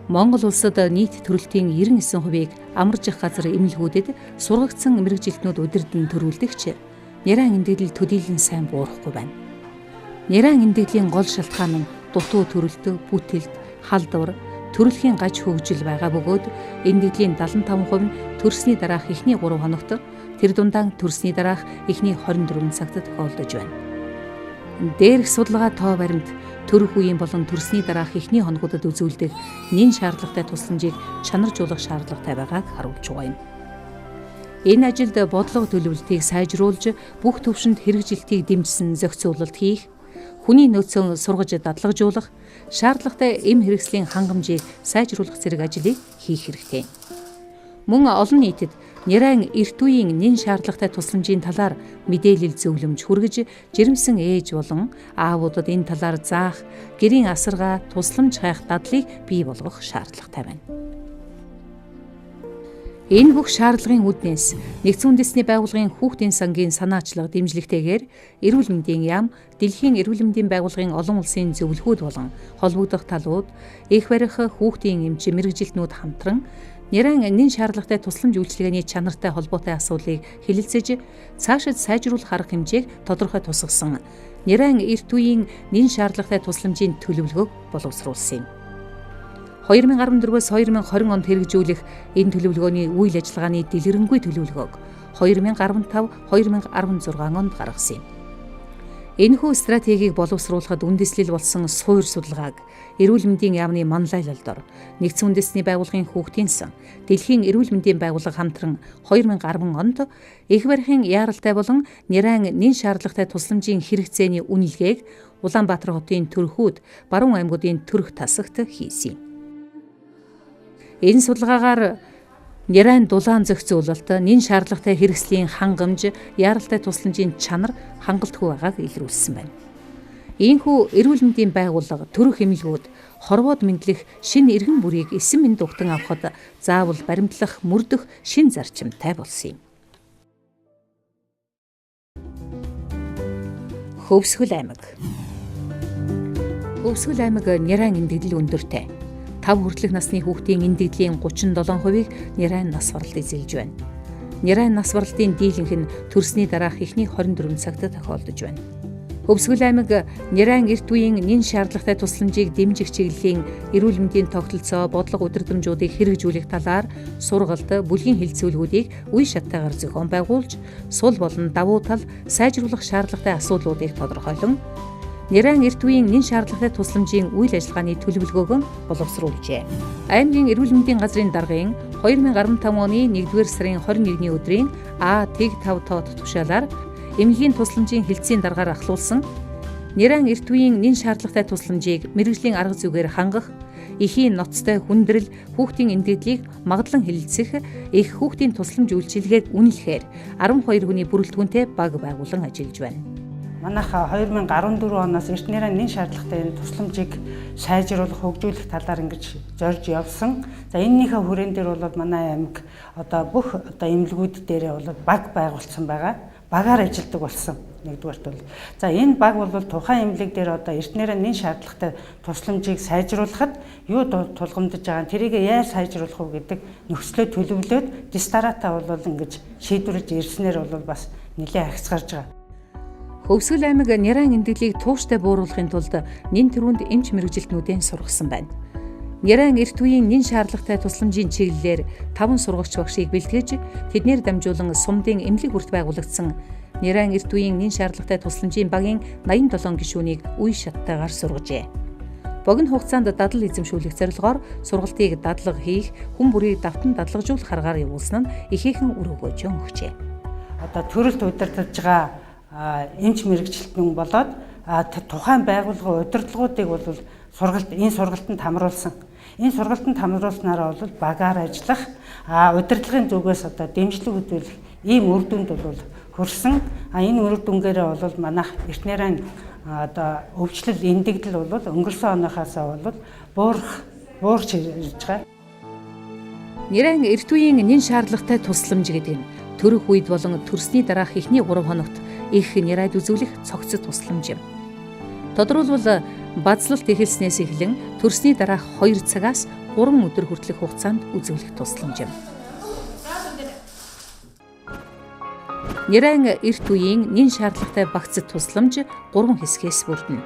Монгол улсад нийт төрөлтийн 99%-ийг амарч их газар эмнэлгүүдэд сургагдсан мэрэгжилтнүүд удирдан төрүүлдэгч нярайн эндэгдэл төдийлөн сайн буурахгүй байна. Нярайн эндэгдлийн гол шалтгаан нь дутуу төрөлт, бүтэлт, халдвар, төрөлхийн гаж хөгжил байгаа бөгөөд эндэгдлийн 75% нь төрсний дараах эхний 3 хоногт, тэр дундаа төрсний дараах эхний 24 цагт тохиолдож байна. Дээрх судалгаа тоо баримт төрөх үеийн болон төрсний дараах эхний хоногудад үзүүлдэг нэн шаардлагатай тусламжийг чанаржуулах шаардлагатай байгааг харуулж байгаа юм. Энэ ажилд бодлого төлөвлөлтийг сайжруулж, бүх төвшөнд хэрэгжилтийг дэмжсэн зохицуулалт хийх, хүний нөөцөө сургаж дадлагжуулах, шаардлагатай эм хэрэгслийн хангамжийг сайжруулах зэрэг ажлыг хийх хэрэгтэй. Мөн олон нийтэд нярайн эрт үеийн нэн шаардлагатай тусламжийн талаар мэдээлэл зөвлөмж хүргэж, жирэмсэн ээж болон аавуудад энэ талаар заах, гэрийн асаргаа тусламж хайх дадлыг бий болгох шаардлагатай байна. Энэ бүх шаардлагын үүднээс нэгдсэн үндэсний байгууллагын хүүхдийн сангийн санаачлага дэмжлэгтэйгээр эрүүл мэндийн яам, дэлхийн эрүүл мэндийн байгууллагын олон улсын зөвлөхүүд болон холбогдох талууд, их барих хүүхдийн эмч мэрэгжилтнүүд хамтран нярайн нэн шаардлагатай тусламж үйлчилгээний чанартай холбоотой асуулыг хэлэлцэж, цаашид сайжруулах арга хэмжээг тодорхой тусгасан нярайн эрт үеийн нэн шаардлагатай тусламжийн төлөвлөгөөг боловсруулсан юм. 2014-өөс 2020 онд хэрэгжүүлэх энэ төлөвлөгөөний үйл ажиллагааны дэлгэрэнгүй төлөвлөгөөг 2015-2016 онд гаргасан юм. Энэхүү стратегийг боловсруулахад үндэслэл болсон суур судалгааг эрүүл мэндийн яамны манлайлалдор нэгдсэн үндэсний байгууллагын хүүхдийн сан, дэлхийн эрүүл мэндийн байгууллага хамтран 2010 онд их барихын яаралтай болон нярайн нэн шаардлагатай тусламжийн хэрэгцээний үнэлгээг Улаанбаатар хотын төрхүүд, баруун аймагуудын төрх тасагт хийсэн юм. Энэ судалгаагаар нярайн дулаан зохицуулалт, нэн шаардлагатай хэрэгслийн хангамж, яаралтай тусламжийн чанар хангалтгүй байгааг илрүүлсэн байна. Ийхүү эрүүл мэндийн байгууллага, төрөх эмнэлгүүд хорвоод мэдлэх шинэ эргэн бүрийг эсэн мэнд угтан авахд заавал баримтлах, мөрдөх шинэ зарчимтай болсон юм. Хөвсгөл аймаг. Хөвсгөл аймаг нярайн эндэгдэл өндөртэй. 5 хүртэлх насны хүүхдийн эндэгдлийн 37%-ийг нярайн нас баралт эзэлж байна. Нярайн нас баралтын дийлэнх нь төрсний дараах эхний 24 цагт тохиолдож байна. Хөвсгөл аймаг нярайн эрт үеийн нэн шаардлагатай тусламжийг дэмжих чиглэлийн эрүүл мэндийн тогтолцоо, бодлого удирдамжуудыг хэрэгжүүлэх талаар сургалт, бүлгийн хэлэлцүүлгүүдийг үе шаттайгаар зохион байгуулж, сул болон давуу тал сайжруулах шаардлагатай асуудлуудыг тодорхойлон нярайн эрт үеийн нэн шаардлагатай тусламжийн үйл ажиллагааны төлөвлөгөөг боловсруулжээ. Аймгийн эрүүл мэндийн газрын даргын 2015 оны 1-р сарын 21-ний өдрийн А-Тэг 5 тоот тушаалаар эмнэлгийн тусламжийн хэлтсийн даргаар ахлуулсан нярайн эрт үеийн нэн шаардлагатай тусламжийг мэрэгжлийн арга зүйгээр хангах, эхийн ноцтой хүндрэл, хүүхдийн эндэгдлийг магадлан хэлэлцэх, их хүүхдийн тусламж үйлчилгээг үнэлэхээр 12 хүний бүрэлдэхүүнтэй баг байгуулан ажиллаж байна. Манайха 2014 оноос эрт нярайн нэн шаардлагатай тусламжийг сайжруулах, хөгжүүлэх талаар ингэж зорж явсан. За энэнийхээ хүрээнд дээр бол манай аймаг бүх эмнэлгүүд дээрээ бол баг байгуулсан байгаа. Багаар ажилладаг болсон. Нэгдүгээрт бол. За энэ баг бол тухайн эмнэлэг дээр эрт нярайн нэн шаардлагатай тусламжийг сайжруулахад юу тулгамдж байгаа, тэрийг яаж сайжруулах вэ гэдэг нөхцлөө төлөвлөөд дистаратаа бол ингэж шийдвэрлэж ирснээр бол бас нэлээд агц гарч байгаа. Хөвсгөл аймаг нярайн эндэгдлийг тууштай бууруулахын тулд нэн төрөнд эмч мэрэгжилтнүүдийн сургасан байна. Нярайн эрт үеийн нэн шаардлагатай тусламжийн чиглэлээр 5 сургагч багшийг бэлтгэж, тэднэр дамжуулан сумдын эмнэлэг бүрт байгуулагдсан нярайн эрт үеийн нэн шаардлагатай тусламжийн багийн 87 гишүүнийг үе шаттайгаар сургажээ. Богино хугацаанд дадал эзэмшүүлэх зорилгоор сургалтыг дадлага хийх, хүн бүрийг давтан дадлагжуулах аргаар явуулсан нь ихээхэн үр өгөөж өгчээ. Төрөлт удирдах байгаа эмч мэрэгчлэтнүүн болоод тухайн байгууллагын удирдлагуудыг бол энэ сургалтанд хамруулсан. Энэ сургалтанд хамруулснараа бол багаар ажиллах, удирдлагын зүгээс дэмжлэг үзүүлэх ийм үр дүнд бол хүрсэн. Энэ үр дүнгээрээ бол манайх эрт нярайн өвчлөл, эндэгдэл бол өнгөрсөн оноохоос бол буурч ирж байгаа. Нярайн эрт үеийн нэн шаардлагатай тусламж гэдэг нь төрөх үед болон төрсний дараах эхний 3 хоногт их нярайд үзүүлэх цогцод тусламж юм. Тодорхойлбол базлалт эхэлснээс эхлэн төрсний дараах 2 цагаас 3 өдөр хүртэлх хугацаанд үзүүлэх тусламж юм. Нярайн эрт үеийн нэн шаардлагатай багцад тусламж 3 хэсгээс бүрдэнэ.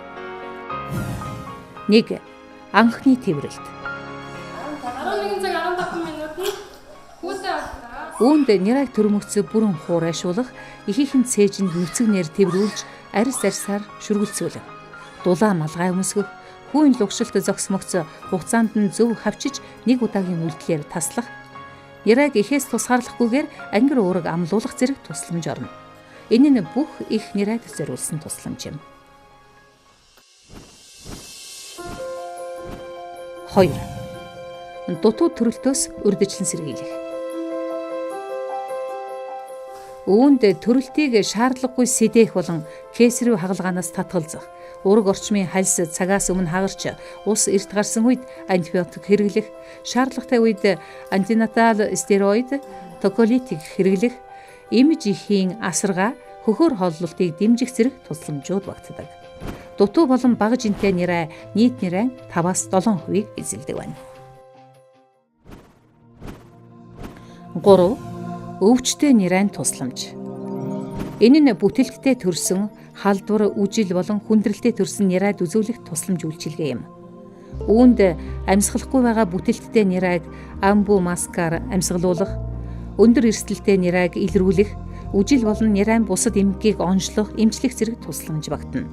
1. Анхны тэврэлт. 11 цаг 15 минут нь хүүсээ Үүнд нярайг төрөмөгцөг бүрэн хуурайшуулах, ихийнхэн цээжинд нүцэг нэр тэврүүлж, арьс арьсаар шүргэлцүүлэх, дулаан малгай өмсгөх, хүүн лугшилт зогсмогц хугацаанд нь зөв хавчиж 1 удаагийн үйлдэлээр таслах, нярайг ихээс тусгаарлахгүйгээр ангир уураг амлуулах зэрэг тусламж орно. Энэ нь бүх их нярайд зориулсан тусламж юм. 2. Дутуу төрөлтөөс урьдчилан сэргийлэх. Үүнд төрөлтийг шаардлагагүй сэдээх болон кесареw хагалгаанаас татгалзах, ураг орчмын хальс цагаас өмнө хагарч ус эрт гарсан үед антибиотик хэрэглэх, шаардлагатай үед антинатал стероид, токолитик хэрэглэх, эмч ихийн асаргаа, хөхөр холлолтыг дэмжих зэрэг тусламжууд багтдаг. Дутуу болон бага жинтэй нярай нийт нярайн 5-7% эзэлдэг байна. 3. Өвчтөе нярайн тусламж. Энэ нь бүтэлттэй төрсөн, халдвар, үжил болон хүндрэлтэй төрсөн нярайд үзүүлэх тусламж үйлчилгээ юм. Үүнд амьсгалахгүй байгаа бүтэлттэй нярайг амбу маскаар амьсгалуулах, өндөр эрсдэлтэй нярайг илрүүлэх, үжил болон нярайн бусад эмгэгийг онцлох, эмчлэх зэрэг тусламж багтана.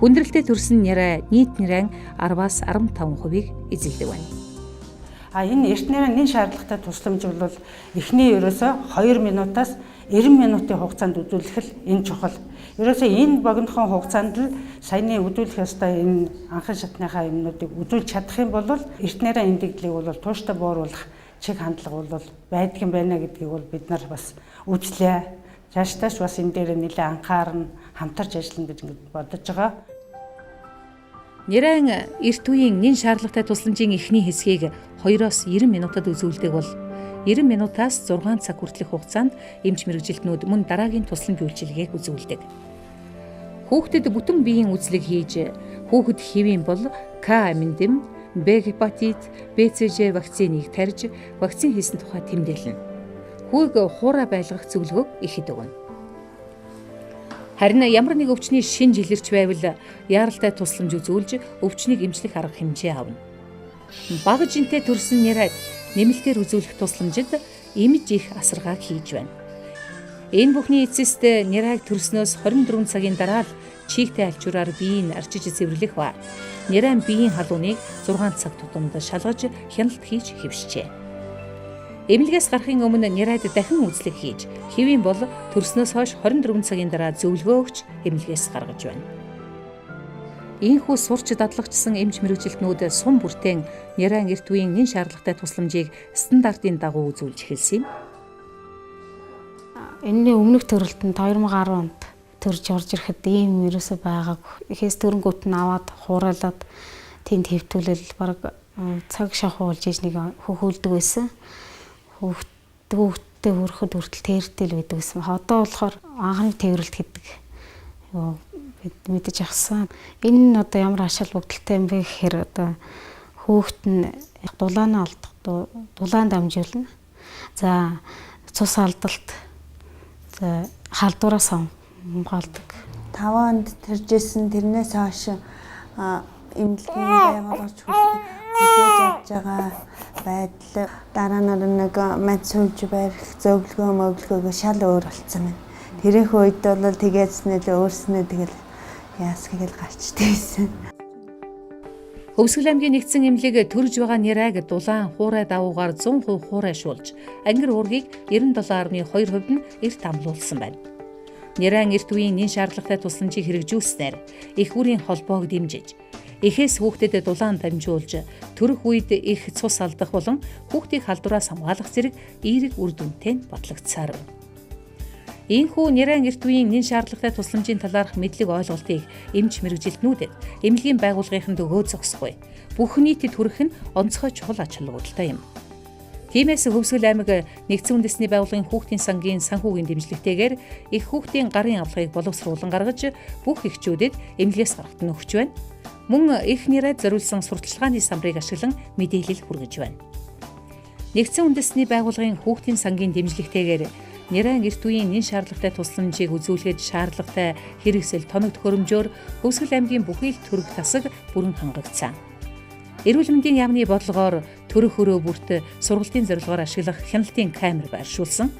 Хүндрэлтэй төрсөн нярай нийт нярайн 10-15% эзэлдэг байна. Энэ эрт нярайн нэн шаардлагатай тусламж бол эхний ерөөсө 2 минутаас 90 минутын хугацаанд үзүүлэх л энэ чухал. Ерөөсө энэ богинохон хугацаанд л саяны үзүүлэх ёстой энэ анхан шатныхаа юмнуудыг үзүүлж чадах юм бол эрт нярайн эндэгдлийг бол тууштай бууруулах чиг хандлага бол байдаг юм байна гэдгийг бол бид нар бас үзлээ. Цаашдаас бас энэ дээр нэлээд анхаарна, хамтарч ажиллана гэж ингэж бодож байгаа. Нярайн эрт үеийн нэн шаардлагатай тусламжийн эхний хэсгийг 2-90 минутад үзүүлдэг бол 90 минутаас 6 цаг хүртэлх хугацаанд эмч мэргэжилтнүүд мөн дараагийн тусламж үйлчилгээг үзүүлдэг. Хүүхдэд бүтэн биеийн үзлэг хийж, хүүхэд хэвийн бол К аминдэм, Б гепатит, БЦЖ вакциныг тарьж, вакцин хийсэн тухай тэмдэглэнэ. Хүүг хуурай байлгах зөвлөгөөг ихэд өгнө. Харин ямар нэг өвчний шинж илэрч байвал яаралтай тусламж үзүүлж өвчнийг эмчлэх арга хэмжээ авна. Бага жинтэй төрсөн нярайд нэмэлтээр үзүүлэх тусламжид эмч их асаргааг хийж байна. Энэ бүхний эцэст нярайг төрснөөс 24 цагийн дараа л чийгтэй альчураар биеийг арчиж цэвэрлэх ба нярайн биеийн халууныг 6 цаг тутамд шалгаж хяналт хийж хэвшжээ. Эмнэлгээс гарахын өмнө нярайд дахин үзлэг хийж, хэвийн бол төрснөөс хойш 24 цагийн дараа зөвлөгөө өгч эмнэлгээс гаргаж байна. Ийхүү сурч дадлагчсан эмч мэргэжилтнүүд сум бүртэн нярайн эрт үеийн нэн шаардлагатай тусламжийг стандартын дагуу үзүүлж эхэлсэн юм. Энэний өмнөх төрөлтөнд 2010 онд төрж орж ирэхэд ийм ерөөсөй байгаагүй. Эхээс төрөнгөт нь аваад хуурайлаад тэнд хэвтүүлэл баг цаг шахуу болж иж нэг хөхүүлдэг байсан. Хүүхдтэй хөрөхөд хүртэл тэртэл байдаг гэсэн. Одоо болохоор анхны тэрэлт гэдэг бид мэдэж авсан. Энэ нь одоо ямар ашиг бүгдэлтэй юм бэ гэхээр одоо хүүхд нь дулаанаа алдах, дулаан дамжуулна. За цус алдалт, за халдвараас хамгаалдаг. 5 онд төржсэн тэрнээс хойш эмнэлгийн байгууллагч хүлээж авч байгаа байдал дараа нь нэг мэд сувж барих зөвлөгөөгөө шал өөр болцсон байна. Тэрэх үед бол тэгээдснээ л өөрснөө тэгэл яасгийг л гарчдаг байсан. Хөвсгөл аймгийн нэгдсэн эмнэлэг төрж байгаа нярайг дулаан хуурай давуугаар 100% хуурайшуулж, ангир уургийг 97.2% нь эрт амлуулсан байна. Нярайн эрт үеийн нэн шаардлагатай тусламжийг хэрэгжүүлснээр их бүрийн холбоог дэмжиж, эхээс хүүхдэд дулаан дамжуулж, төрөх үед их цус алдах болон хүүхдийг халдвараас хамгаалах зэрэг эерэг үр дүнтэй батлагдсаар байна. Ийхүү нярайн эрт үеийн нэн шаардлагатай тусламжийн талаарх мэдлэг ойлголтыг эмч мэргэжилтнүүдэд эмнэлгийн байгууллагынханд өгөө зогсохгүй. Бүх нийтэд хүргэх нь онцгой чухал ач холбогдолтой юм. Тиймээс Хөвсгөл аймаг нэгдсэн үндэсний байгууллагын хүүхдийн сангийн санхүүгийн дэмжлэгтэйгээр их хүүхдийн гарын авлагыг боловсруулан гаргаж бүх эхчүүдэд эмнэлгээс гаргахад өгч байна. Мөн их нярайд зориулсан сурталчилгааны самбарыг ашиглан мэдээлэл хүргэж байна. Нэгдсэн үндэсний байгууллагын хүүхдийн сангийн дэмжлэгтэйгээр нярайн эрт үеийн нэн шаардлагатай тусламжийг үзүүлэхэд шаардлагатай хэрэгсэл тоног төхөөрөмжөөр Хөвсгөл аймгийн бүхий л төрөх тасаг бүрэн хангагдсан. Эрүүл мэндийн яамны бодлогоор төрөх өрөө бүрт сургалтын зорилгоор ашиглах хяналтын камер байршуулсан.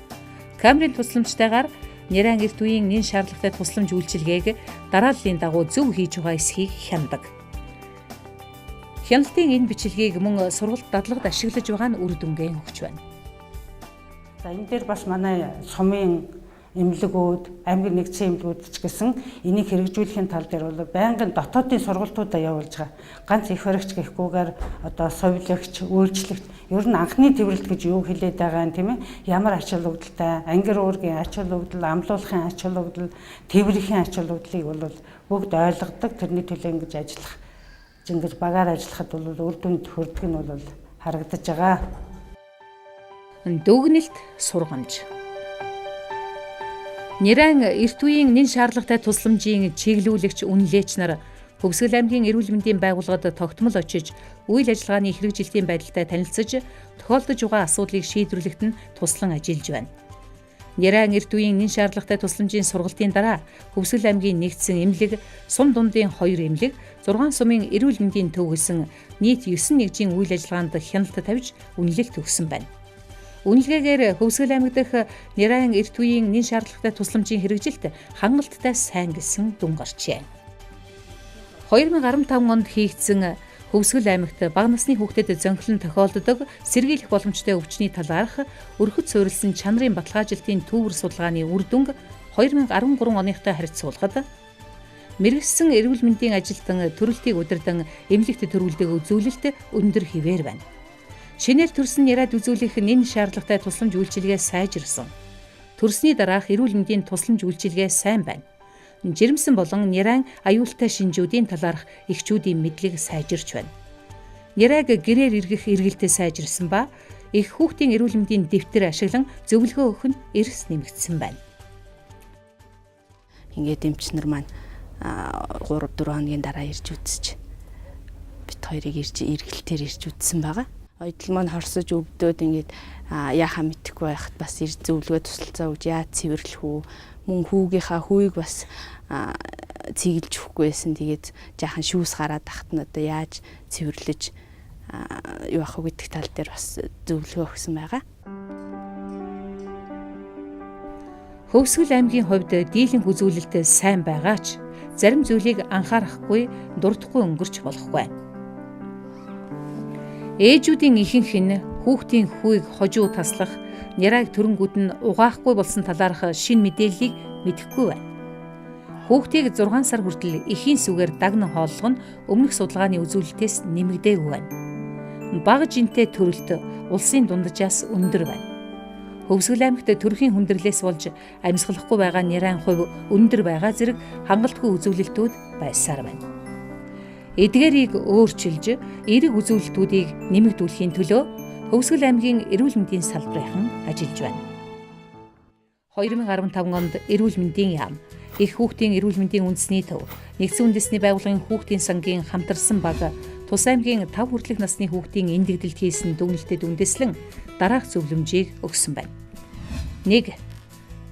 Камерын тусламжтайгаар нярайн эрт үеийн нэн шаардлагатай тусламж үйлчилгээг дарааллын дагуу зөв хийж байгаа эсхийг хяндаг. Хяналтын энэ бичлэгийг мөн сургалт дадлагад ашиглаж байгаа нь үр дүнгээ өгч байна. За энэ дээр бас манай сумын эмнэлгүүд, аймгийн нэгдсэн эмнэлгүүд ч гэсэн энийг хэрэгжүүлэхийн тал дээр бол байнгын дотоодын сургалтуудаа явуулж байгаа. Ганц их баригч гэхгүйгээр одоо совилогч, үйлчлэгч ер нь анхны тэмрэлт гэж юу хэлээд байгаа юм тийм ээ? Ямар ач холбогдолтой, ангир уургийн ач холбогдол, амлуулахын ач холбогдол, тэмрийн ач холбогдлыг бол бүгд ойлгодог. Тэрний төлөө ингэж ажиллах, ингэж багаар ажиллахад бол үр дүнд хүрдэг нь бол харагдаж байгаа. Дүгнэлт сургамж. Нярайн эрт үеийн нэн шаардлагатай тусламжийн чиглүүлэгч үнэлээч нар Хөвсгөл аймгийн эрүүл мэндийн байгууллагад тогтмол очиж үйл ажиллагааны хэрэгжилтийн байдалтай танилцж тохиолдож байгаа асуудлыг шийдвэрлэхэд нь туслан ажиллаж байна. Нярайн эрт үеийн нэн шаардлагатай тусламжийн сургалтын дараа Хөвсгөл аймгийн нэгдсэн эмнэлэг, сум дундын 2 эмнэлэг, 6 сумын эрүүл мэндийн төв гэсэн нийт 9 нэгжийн үйл ажиллагаанд хяналт тавьж үнэлэлт өгсөн байна. Үнэлгээгээр Хөвсгөл аймаг дахь нярайн эрт үеийн нэн шаардлагатай тусламжийн хэрэгжилт хангалттай сайн гэсэн дүн гарчээ. 2015 онд хийгдсэн Хөвсгөл аймагт бага насны хүүхдэд зөнхлөн тохиолддог сэргийлэх боломжтой өвчний талаарх өрхөд суурилсан чанарын баталгаажилтын түүвэр судалгааны үр дүнг 2013 оныхтой харьцуулахад мэргэжсэн эрүүл мэндийн ажилтан төрөлтийг удирдан эмнэлэгт төрүүлдэг үзүүлэлт өндөр хэвээр байна. Шинээр төрсөн нярайд үзүүлэх нэн шаардлагатай тусламж үйлчилгээ сайжирсан. Төрсний дараах эрүүл мэндийн тусламж үйлчилгээ сайн байна. Жирэмсэн болон нярайн аюултай шинжүүдийн талаарх эхчүүдийн мэдлэг сайжирч байна. Нярайг гэрээр эргэх эргэлтээ сайжирсан ба их хүүхдийн эрүүл мэндийн дэвтэр ашиглан зөвлөгөө өгөх нь эрс нэмэгдсэн байна. Ингээд эмчнэр маань 3-4 хоногийн дараа ирж үзэж бит хоёрыг эргэлтээр ирж үзсэн байгаа. Ойдл маань хорсож өвдөөд ингээд яахаа мэдэхгүй байхад бас ирж зөвлөгөө тусалцаа өгж яаж цэвэрлэх үү, мөн хүүгийнхаа хүйг бас цэглэж өгөхгүй байсан. Тэгээд жаахан шүүс гараад тахт нь одоо яаж цэвэрлэж юу ах вэ гэдэг тал дээр бас зөвлөгөө өгсөн байгаа. Хөвсгөл аймгийн хувьд дийлэнх үзүүлэлт сайн байгаач зарим зүйлийг анхаарахгүй, дурдахгүй өнгөрч болохгүй. Ээжүүдийн ихэнх нь хүүхдийн хүйг хожуу таслах, нярайг төрөнгүүд нь угаахгүй болсон талаарх шинэ мэдээллийг мэдэхгүй байна. Хүүхдийг 6 сар хүртэл эхийн сүгээр дагнан хооллох нь өмнөх судалгааны үзүүлэлтээс нэмэгдээгүй байна. Бага жинтэй төрөлт улсын дунджаас өндөр байна. Хөвсгөл аймагт төрхийн хүндрэлээс болж амьсгалахгүй байгаа нярайн хувь өндөр байгаа зэрэг хангалтгүй үзүүлэлтүүд байсаар байна. Эдгээрийг өөрчилж, эерэг үзүүлэлтүүдийг нэмэгдүүлэхийн төлөө Хөвсгөл аймгийн эрүүл мэндийн салбарынхан ажиллаж байна. 2015 онд эрүүл мэндийн яам, их хүүхдийн эрүүл мэндийн үндэсний төв, нэгдсэн үндэсний байгууллагын хүүхдийн сангийн хамтарсан баг, тус аймгийн 5 хүртэлх насны хүүхдийн эндэгдэлд хийсэн дүгнэлтэд үндэслэн дараах зөвлөмжийг өгсөн байна. 1.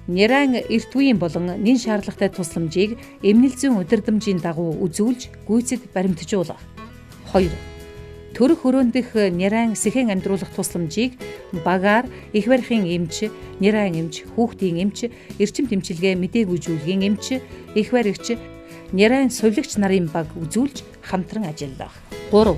Нярайн эрт үеийн болон нэн шаардлагатай тусламжийг эмнэл зүйн удирдамжийн дагуу үзүүлж, гүйцэд баримтжуулах. 2. Төрөх өрөөнд дэх нярайн сэхэн амьдруулах тусламжийг багаар их барихын эмч, нярайн эмч, хүүхдийн эмч, эрчим тэмчилгээ мэдээгүйжүүлгийн эмч, их баригч, нярайн сувилагч нарын баг үзүүлж хамтран ажиллах. 3.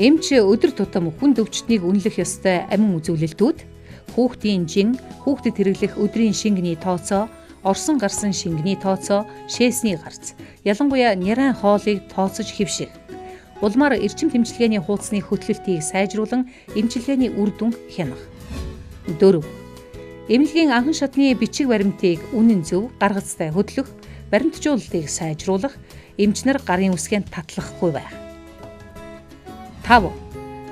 Эмч өдөр тутам хүнд өвчтнийг үнэлэх ёстой амин үзүүлэлтүүд, хүүхдийн жин, хүүхдэд хэрэглэх өдрийн шингэний тооцоо, орсон гарсан шингэний тооцоо, шээсний гарц, ялангуяа нярайн хоолыг тооцож хэвших. Улмаар эрчим тэмчилгээний хуудасны хөтлөлтийг сайжруулан эмчилгээний үр дүн хянах. 4. Эмнэлгийн анхан шатны бичиг баримтыг үнэн зөв, гаргацтай хөтлөх, баримтжуулалтыг сайжруулах, эмчнэр гарын үсгэнд татлахгүй байх. 5.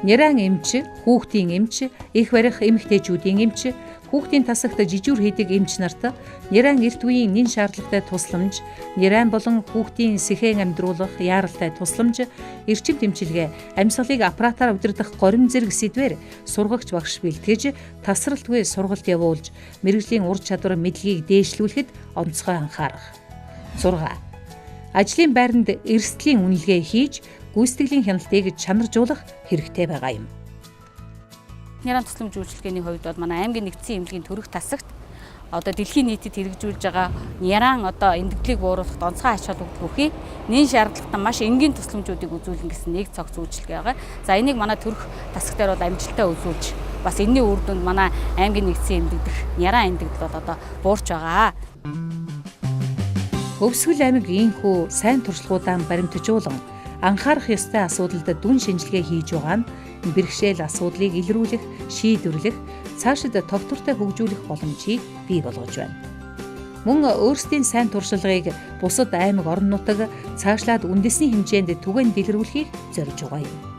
Нярайн эмч, хүүхдийн эмч, их барих эмэгтэйчүүдийн эмч, хүүхдийн тасагт жижүүр хийдэг эмч нарт нярайн эрт үеийн нэн шаардлагатай тусламж, нярайн болон хүүхдийн сэхэн амьдруулах яаралтай тусламж, эрчим тэмчилгээ, амьсгалыг аппаратаар удирдах горим зэрэг сэдвээр сургагч багш бэлтгэж, тасралтгүй сургалт явуулж, мэрэгжлийн ур чадвар мэдлэгийг дээшлүүлэхэд онцгой анхаарах. 6. Ажлын байранд эрсдлийн үнэлгээ хийж, гүйцэтгэлийн хяналтыг чанаржуулах хэрэгтэй байгаа юм. Нярайн тусламж үйлчилгээний хувьд бол манай аймгийн нэгдсэн эмнэлгийн төрөх тасагт одоо дэлхийн нийтэд хэрэгжүүлж байгаа нярайн одоо эндэгдлийг бууруулахад онцгой ач холбогдол өгөхий нэн шаардлагатай маш энгийн тусламжуудыг үзүүлнэ гэсэн нэг цогц үйлчилгээ байгаа. За энийг манай төрөх тасаг дээр бол амжилттай үзүүлж бас энэний үр дүнд манай аймгийн нэгдсэн эмнэлэг дэх нярайн эндэгдэл бол одоо буурч байгаа. Өвсгөл аймаг ийхүү сайн туршлагуудаа баримтжуулан анхаарах ёстой асуудалд дүн шинжилгээ хийж байгаа нь бэрхшээл асуудлыг илрүүлэх, шийдвэрлэх, цаашид тогтвортой хөгжүүлэх боломжийг бий болгож байна. Мөн өөрсдийн сайн туршлагыг бусад аймаг орон нутаг цаашлаад үндэсний хэмжээнд түгээн дэлгэрүүлэхийг зорж байгаа юм.